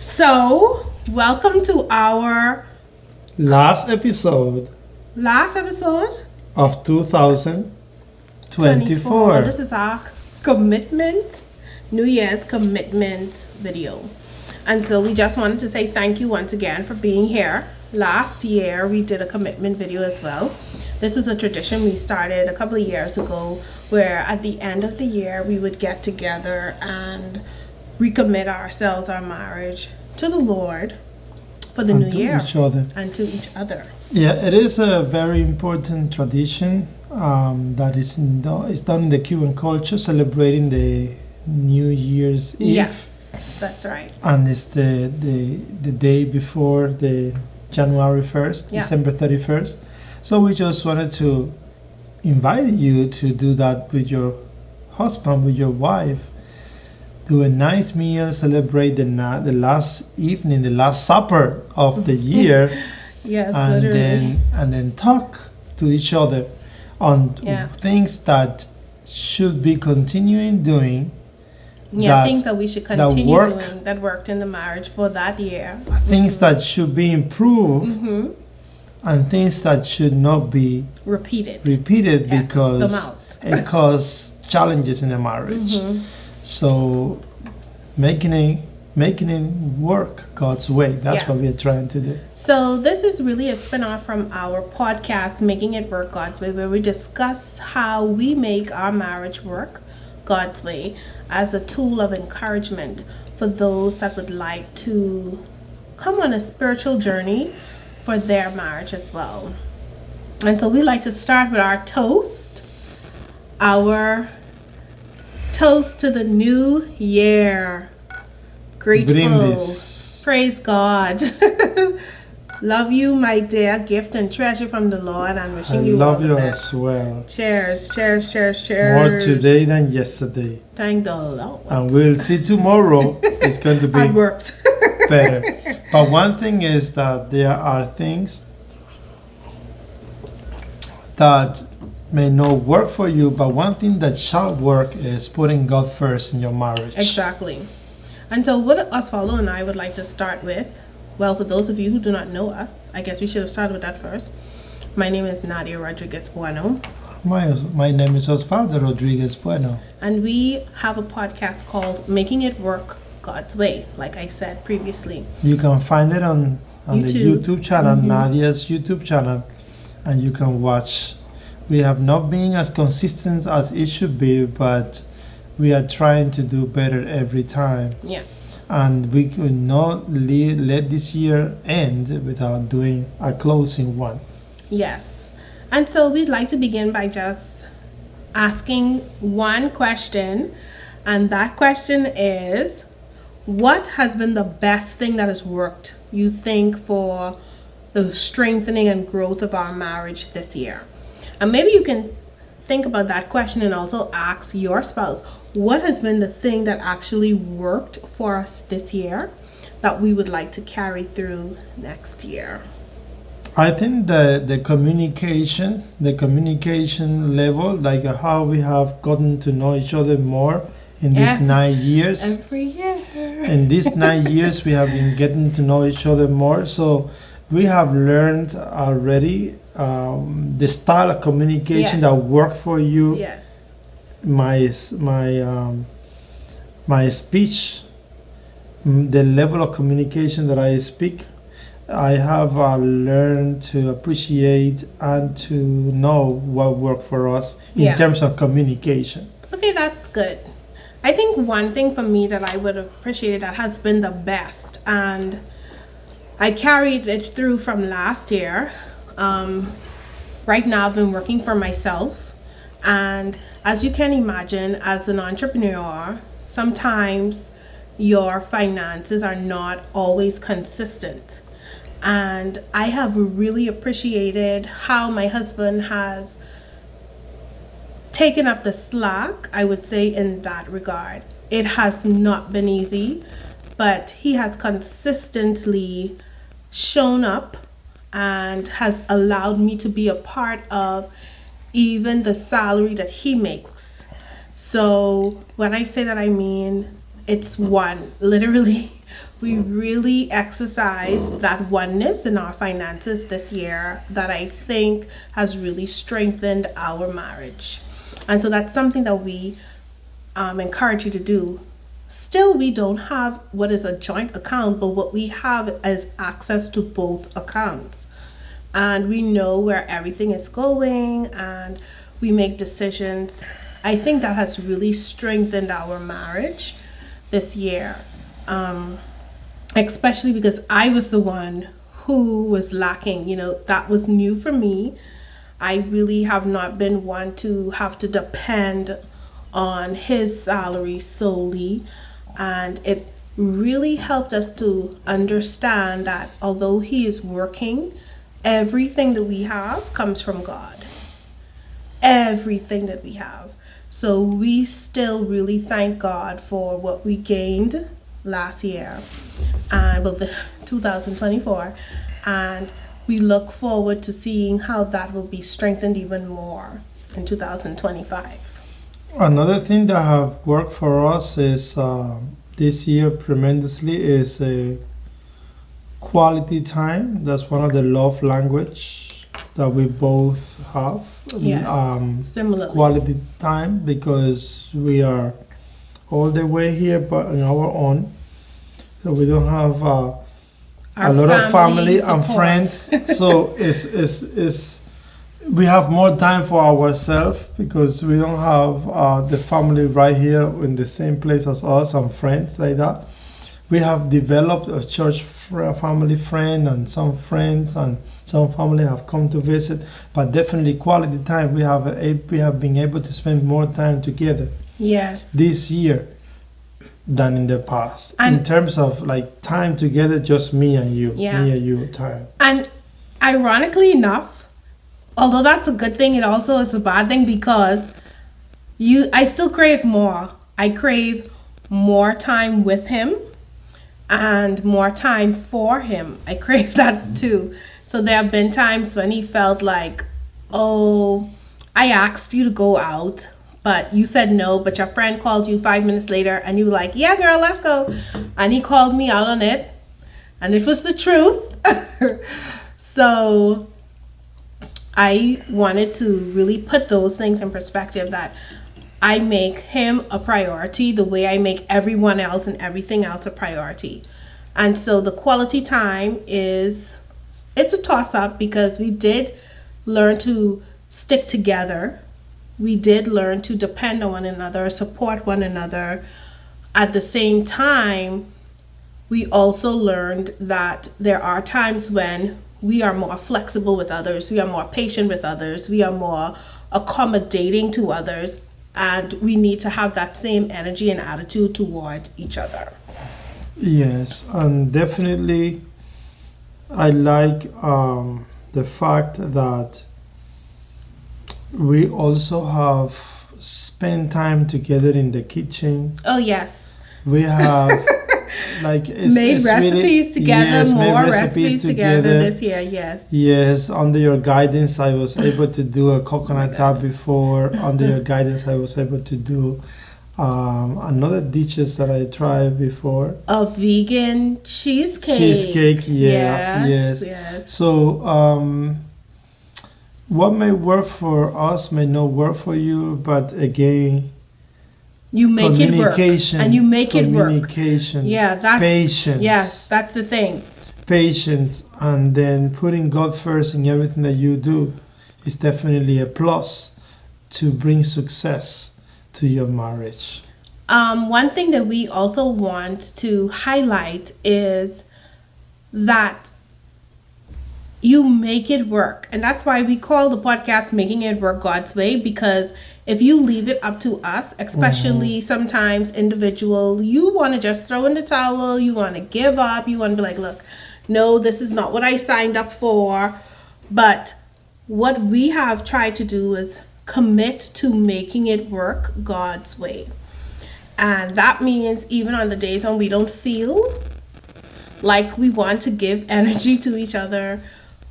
So, welcome to our Last episode last episode of 2024. This is our commitment, New Year's commitment video. And so we just wanted to say thank you once again for being here. Last year we did a commitment video as well. This was a tradition we started a couple of years ago where at the end of the year we would get together and recommit ourselves, our marriage, to the Lord for the new year Each other. and to each other. Yeah, it is a very important tradition that is done in the Cuban culture, celebrating the New Year's Eve. Yes, that's right. And it's the day before the January 1st, Yeah. December 31st. So we just wanted to invite you to do that with your husband, with your wife. Do a nice meal, celebrate the last evening, the last supper of the year, Yes, and literally. then talk to each other on Yeah. things that should be continuing doing, Yeah, that- things that we should that continue work. doing that worked in the marriage for that year. things that should be improved, Mm-hmm. and things that should not be Repeated. repeated X them because out. it causes challenges in the marriage. Mhm. So making it work God's way. That's what Yes. we're trying to do. So this is really a spin-off from our podcast, Making It Work God's Way, where we discuss how we make our marriage work God's way as a tool of encouragement for those that would like to come on a spiritual journey for their marriage as well. And so we like to start with our toast. Our toast to the new year. Grateful. Brindis. Praise God. Love you, my dear gift and treasure from the Lord, and I wishing you all love the you best. as well. Cheers, cheers, cheers, cheers. More today than yesterday. Thank the Lord. And we'll see tomorrow. It's going to It be works. better. But one thing is that there are things that may not work for you, but one thing that shall work is putting God first in your marriage. Exactly. And so what Osvaldo and I would like to start with, well, for those of you who do not know us, I guess we should have started with that first. My name is Nadia Rodriguez Bueno, My name is Osvaldo Rodriguez Bueno. and we have a podcast called Making It Work God's Way, like I said previously. You can find it on the YouTube. YouTube channel, Mhm. Nadia's YouTube channel, and you can watch. We have not been as consistent as it should be, but we are trying to do better every time. Yeah. And we could not let this year end without doing a closing one. Yes. And so we'd like to begin by just asking one question. And that question is, what has been the best thing that has worked, you think, for the strengthening and growth of our marriage this year? And maybe you can think about that question and also ask your spouse, what has been the thing that actually worked for us this year that we would like to carry through next year? I think the communication level, like how we have gotten to know each other more in these Yes. 9 years. Every year. In these 9 years, we have been getting to know each other more. So we have learned already the style of communication Yes. that work for you. Yes. My speech, the level of communication that I speak, I have learned to appreciate and to know what worked for us in Yeah. terms of communication. Okay, that's good. I think one thing for me that I would appreciate that has been the best, and I carried it through from last year. Right now, I've been working for myself, and as you can imagine, as an entrepreneur, sometimes your finances are not always consistent. And I have really appreciated how my husband has taken up the slack, I would say, in that regard. It has not been easy, but he has consistently shown up and has allowed me to be a part of even the salary that he makes. So when I say that, I mean it's one. Literally, we really exercised that oneness in our finances this year that I think has really strengthened our marriage. And so that's something that we encourage you to do. Still, we don't have what is a joint account, but what we have is access to both accounts. And we know where everything is going and we make decisions. I think that has really strengthened our marriage this year, especially because I was the one who was lacking. That was new for me. I really have not been one to have to depend on his salary solely, and it really helped us to understand that although he is working, everything that we have comes from God. Everything that we have. So we still really thank God for what we gained last year, and the 2024, and we look forward to seeing how that will be strengthened even more in 2025. Another thing that have worked for us is this year tremendously is a quality time. That's one of the love language that we both have. Yes, similarly. Quality time, because we are all the way here but on our own. So we don't have a lot of family and friends. So it's we have more time for ourselves because we don't have the family right here in the same place as us and friends like that. We have developed a church family friend and some friends, and some family have come to visit, but definitely quality time. We have been able to spend more time together. Yes. This year than in the past. And in terms of like time together, just me and you. Yeah. Me and you time. And ironically enough, although that's a good thing, it also is a bad thing because I still crave more. I crave more time with him and more time for him. I crave that too. So there have been times when he felt like, oh, I asked you to go out, but you said no, but your friend called you 5 minutes later and you were like, yeah, girl, let's go. And he called me out on it. And it was the truth. So I wanted to really put those things in perspective, that I make him a priority the way I make everyone else and everything else a priority. And so the quality time it's a toss-up because we did learn to stick together. We did learn to depend on one another, support one another. At the same time, we also learned that there are times when we are more flexible with others, we are more patient with others, we are more accommodating to others, and we need to have that same energy and attitude toward each other. Yes, and definitely I like the fact that we also have spent time together in the kitchen. Oh, yes. We have like made recipes together, yes, more recipes together this year, yes. Yes, under your guidance, I was able to do a coconut tart before. Under your guidance, I was able to do another dishes that I tried before. A vegan cheesecake. Cheesecake, yeah, yes. So, what may work for us may not work for you, but again, you make it work, and you make it work. Communication, yeah, that's patience. Yes, that's the thing. Patience, and then putting God first in everything that you do is definitely a plus to bring success to your marriage. One thing that we also want to highlight is that you make it work. And that's why we call the podcast Making It Work God's Way, because if you leave it up to us, especially sometimes individual, you want to just throw in the towel, you want to give up, you want to be like, look, no, this is not what I signed up for. But what we have tried to do is commit to making it work God's way. And that means even on the days when we don't feel like we want to give energy to each other,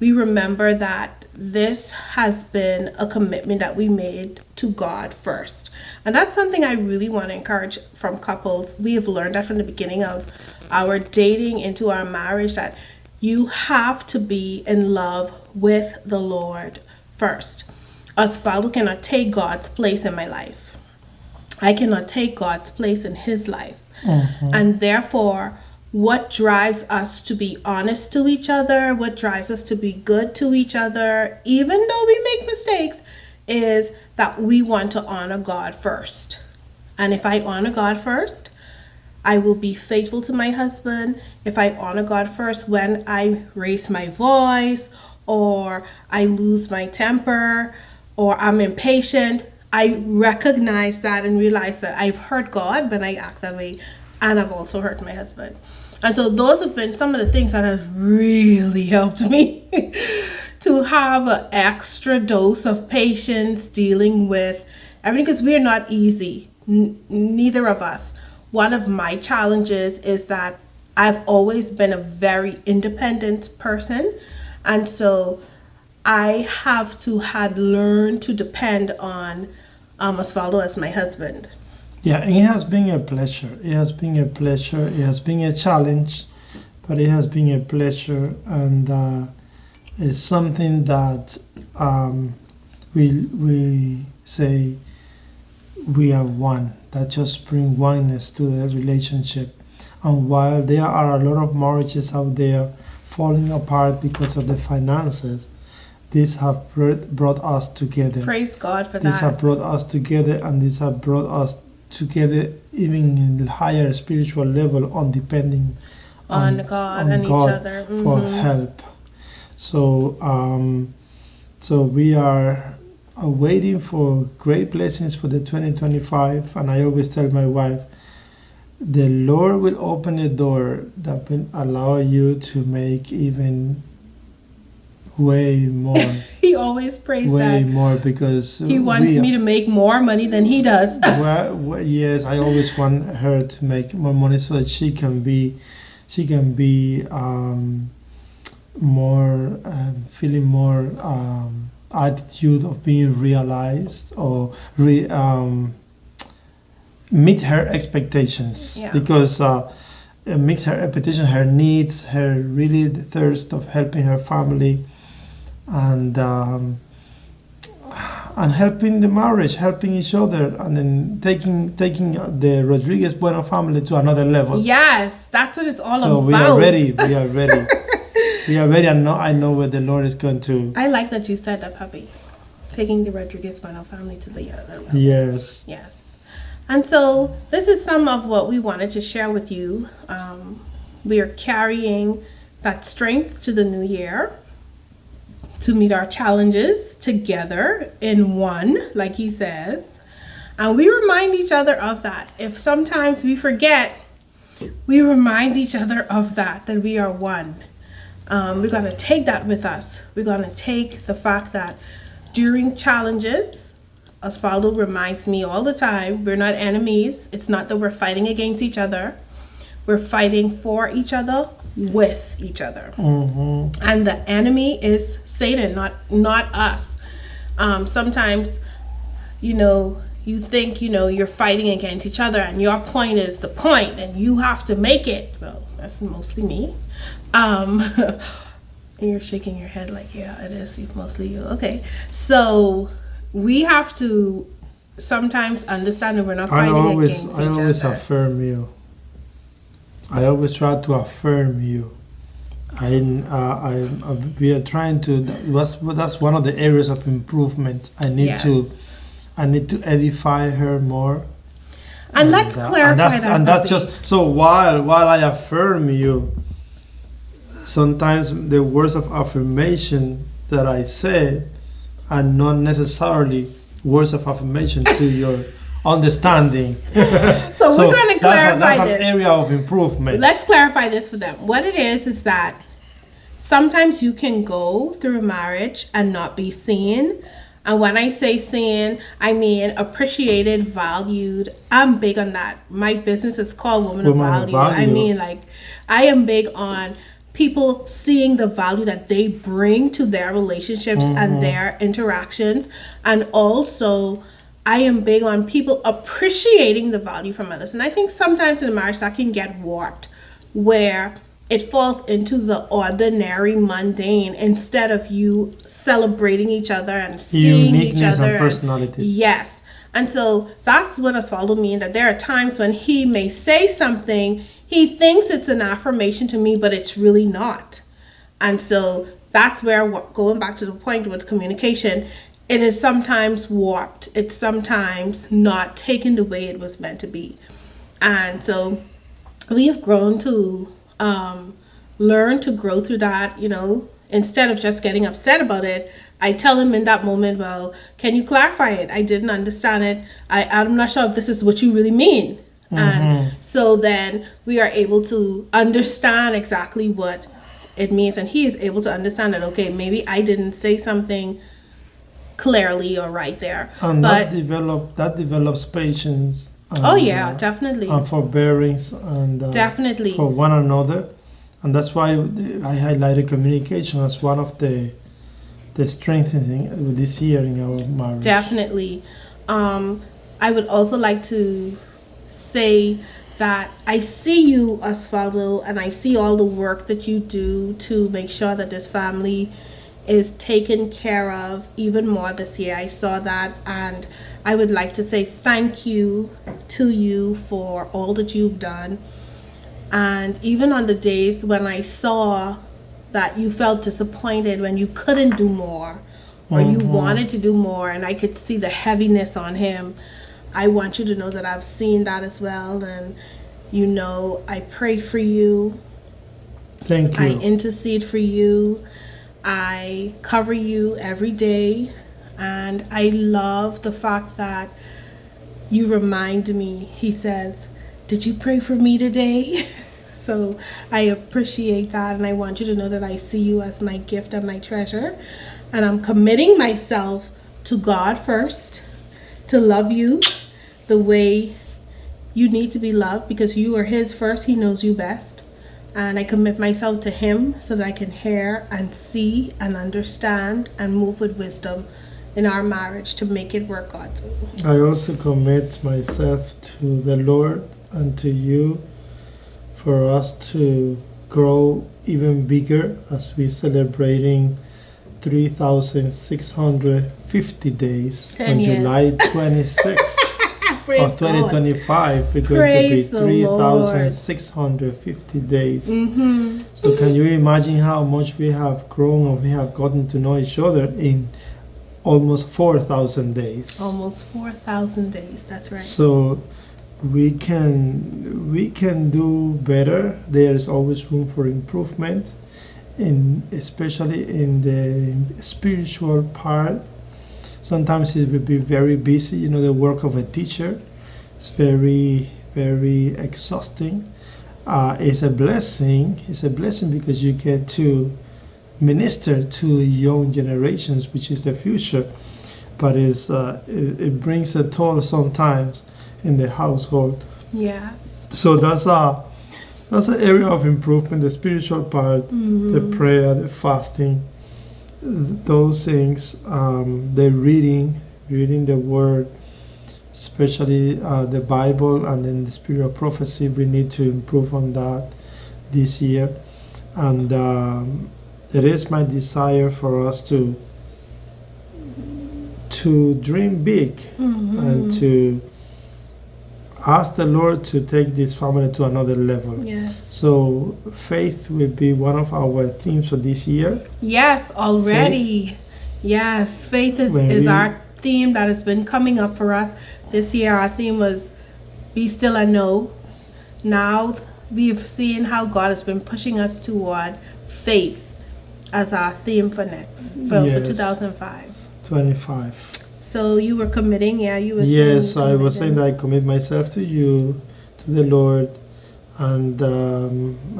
we remember that this has been a commitment that we made to God first. And that's something I really want to encourage from couples. We have learned that from the beginning of our dating into our marriage, that you have to be in love with the Lord first. Osvaldo cannot take God's place in my life. I cannot take God's place in his life. And therefore, what drives us to be honest to each other, what drives us to be good to each other, even though we make mistakes, is that we want to honor God first. And if I honor God first, I will be faithful to my husband. If I honor God first, when I raise my voice, or I lose my temper, or I'm impatient, I recognize that and realize that I've hurt God when I act that way, and I've also hurt my husband. And so those have been some of the things that have really helped me to have an extra dose of patience dealing with everything, because we're not easy, neither of us. One of my challenges is that I've always been a very independent person, and so I have to had learned to depend on Osvaldo as my husband. Yeah, and it has been a pleasure. It has been a pleasure. It has been a challenge, but it has been a pleasure, and it's something that we say we are one. That just bring oneness to the relationship. And while there are a lot of marriages out there falling apart because of the finances, these have brought us together. Praise God for These that. have brought us together, and these have brought us together even in the higher spiritual level, on depending on God and God each other. for help. So so we are waiting for great blessings for the 2025, and I always tell my wife, the Lord will open a door that will allow you to make even way more. He always prays way that. more, because He wants me to make more money than he does. well, yes, I always want her to make more money so that she can be more feeling more attitude of being realized, or meet her expectations. Yeah. Because meet her expectations, her needs, her really the thirst of helping her family, and helping the marriage, helping each other, and then taking the Rodriguez Bueno family to another level. Yes, that's what it's all So about. we are ready. We are ready. We are ready. I know where the Lord is going to. I like that you said that, puppy. Taking the Rodriguez Bueno family to the other level. Yes. Yes. And so this is some of what we wanted to share with you. We are carrying that strength to the new year, to meet our challenges together in one, like he says. And we remind each other of that. If sometimes we forget, we remind each other of that we are one. We're going to take that with us. We're going to take the fact that during challenges, Osvaldo reminds me all the time, we're not enemies. It's not that we're fighting against each other. We're fighting for each other, with each other. Mm-hmm. And the enemy is Satan, not us. Sometimes, you think, you're fighting against each other, and your point is the point, and you have to make it. Well, that's mostly me. And you're shaking your head like, yeah, it is mostly you. Okay. So we have to sometimes understand that we're not fighting against each other. I always affirm you. I always try to affirm you. We are trying to. That's one of the areas of improvement. I need to edify her more. And let's clarify that. And that's just so. While I affirm you, sometimes the words of affirmation that I say are not necessarily words of affirmation to your understanding. So we're going to clarify that's an area of improvement. Let's clarify this for them. What it is that sometimes you can go through a marriage and not be seen. And when I say seen, I mean appreciated, valued. I'm big on that. My business is called Woman of Value. I mean, I am big on people seeing the value that they bring to their relationships and their interactions. And also, I am big on people appreciating the value from others. And I think sometimes in a marriage that can get warped, where it falls into the ordinary, mundane, instead of you celebrating each other and seeing each Uniqueness other. and personalities. Yes. And so that's what Osvaldo means, that there are times when he may say something, he thinks it's an affirmation to me, but it's really not. And so that's where, going back to the point with communication, it is sometimes warped. It's sometimes not taken the way it was meant to be. And so we have grown to learn to grow through that, instead of just getting upset about it. I tell him in that moment, well, can you clarify it? I didn't understand it. I'm not sure if this is what you really mean. And so then we are able to understand exactly what it means. And he is able to understand that, okay, maybe I didn't say something clearly or right there. And but that develops patience. And, definitely. And forbearance and definitely for one another. And that's why I highlighted communication as one of the strengthening this year in our marriage. Definitely. I would also like to say that I see you, Osvaldo, and I see all the work that you do to make sure that this family is taken care of even more this year. I saw that, and I would like to say thank you to you for all that you've done. And even on the days when I saw that you felt disappointed when you couldn't do more, or you wanted to do more, and I could see the heaviness on him, I want you to know that I've seen that as well. And I pray for you. Thank you. I intercede for you. I cover you every day. And I love the fact that you remind me. He says, did you pray for me today? So I appreciate that, and I want you to know that I see you as my gift and my treasure. And I'm committing myself to God first, to love you the way you need to be loved, because you are His first. He knows you best. And I commit myself to Him so that I can hear and see and understand and move with wisdom in our marriage to make it work God's way. I also commit myself to the Lord and to you for us to grow even bigger as we're celebrating 3,650 days 10 on years. July 26th Praise of 2025. We're going Praise to the be Lord. 3,650 days. So can you imagine how much we have grown, or we have gotten to know each other in almost 4,000 days? Almost 4,000 days. That's right. So we can do better. There's always room for improvement, especially in the spiritual part. Sometimes it will be very busy. The work of a teacher is very, very exhausting. It's a blessing. It's a blessing because you get to minister to young generations, which is the future. But it brings a toll sometimes in the household. Yes. So that's an area of improvement. The spiritual part, the prayer, the fasting, those things, the reading the Word, especially the Bible, and then the spirit of prophecy. We need to improve on that this year, and it is my desire for us to dream big and to ask the Lord to take this family to another level. Yes. So faith will be one of our themes for this year. Yes, already. Yes, faith is our theme that has been coming up for us this year. Our theme was be still and know. Now we've seen how God has been pushing us toward faith as our theme for 2005. 25. So you were committing, you were Yes, saying I was saying that I commit myself to you, to the Lord, and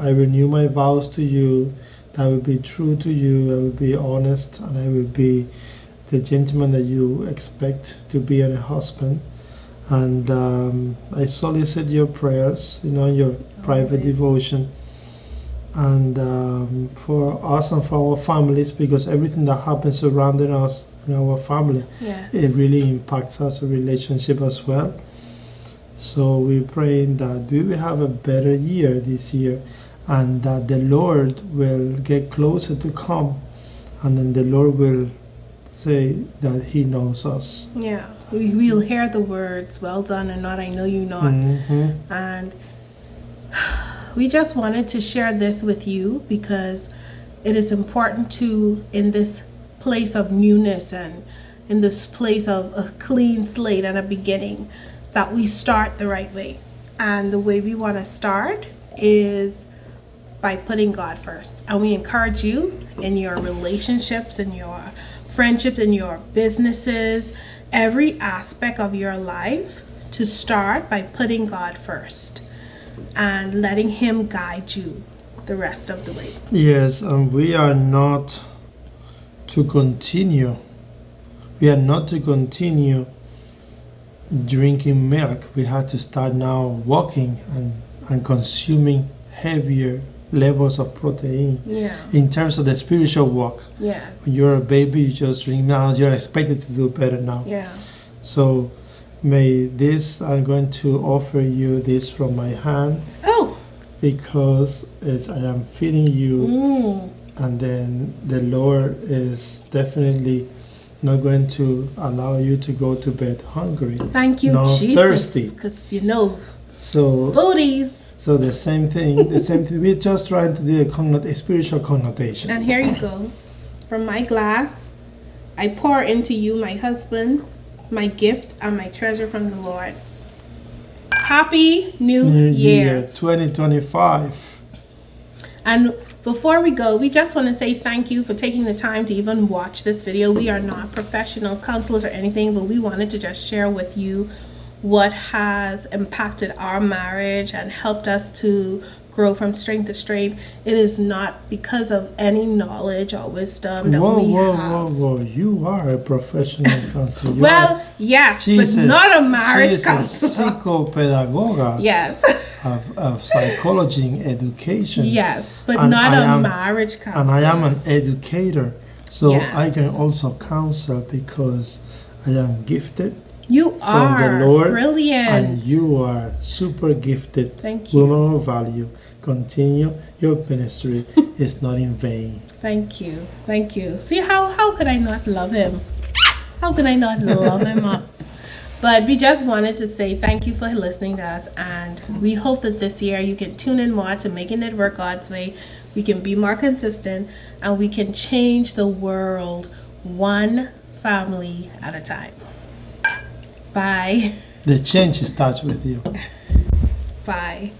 I renew my vows to you. That I will be true to you, I will be honest, and I will be the gentleman that you expect to be a husband. And I solicit your prayers, your private devotion, and for us and for our families, because everything that happens surrounding us in our family, Yes. it really impacts our relationship as well. So we're praying that we will have a better year this year, and that the Lord will get closer to come, and then the Lord will say that He knows us. Yeah. We'll hear the words, well done and not I know you not. Mm-hmm. And we just wanted to share this with you because it is important to, in this place of newness and in this place of a clean slate and a beginning, that we start the right way. And the way we want to start is by putting God first. And we encourage you in your relationships, in your friendships, in your businesses, every aspect of your life, to start by putting God first and letting Him guide you the rest of the way. Yes, and we are not to continue. We are not to continue drinking milk. We have to start now walking and consuming heavier levels of protein. Yeah. In terms of the spiritual walk, Yes. when you're a baby, you just drink milk. You're expected to do better now. Yeah. So may this, I'm going to offer you this from my hand, Oh. because as I am feeding you, Mm. and then the Lord is definitely not going to allow you to go to bed hungry. Thank you, No, Jesus. thirsty. Because you know, So foodies. so the same thing, we're just trying to do a spiritual connotation. And here you go. From my glass, I pour into you, my husband, my gift and my treasure from the Lord. Happy New Year. 2025. And before we go, we just want to say thank you for taking the time to even watch this video. We are not professional counselors or anything, but we wanted to just share with you what has impacted our marriage and helped us to grow from strength to strength. It is not because of any knowledge or wisdom that we have. Whoa. You are a professional counselor. You Well, yes, Jesus, but not a marriage she's counselor. a psychopedagogue Yes. of psychology and education. Yes, but And not I a am- marriage counselor. And I am an educator, so Yes. I can also counsel because I am gifted You from are the Lord, brilliant. and you are super gifted. Thank you. Woman of value. Continue your ministry. It's not in vain. Thank you. Thank you. See, how could I not love him? How could I not love him up? But we just wanted to say thank you for listening to us, and we hope that this year you can tune in more to Making It Work God's Way. We can be more consistent, and we can change the world one family at a time. Bye. The change starts with you. Bye.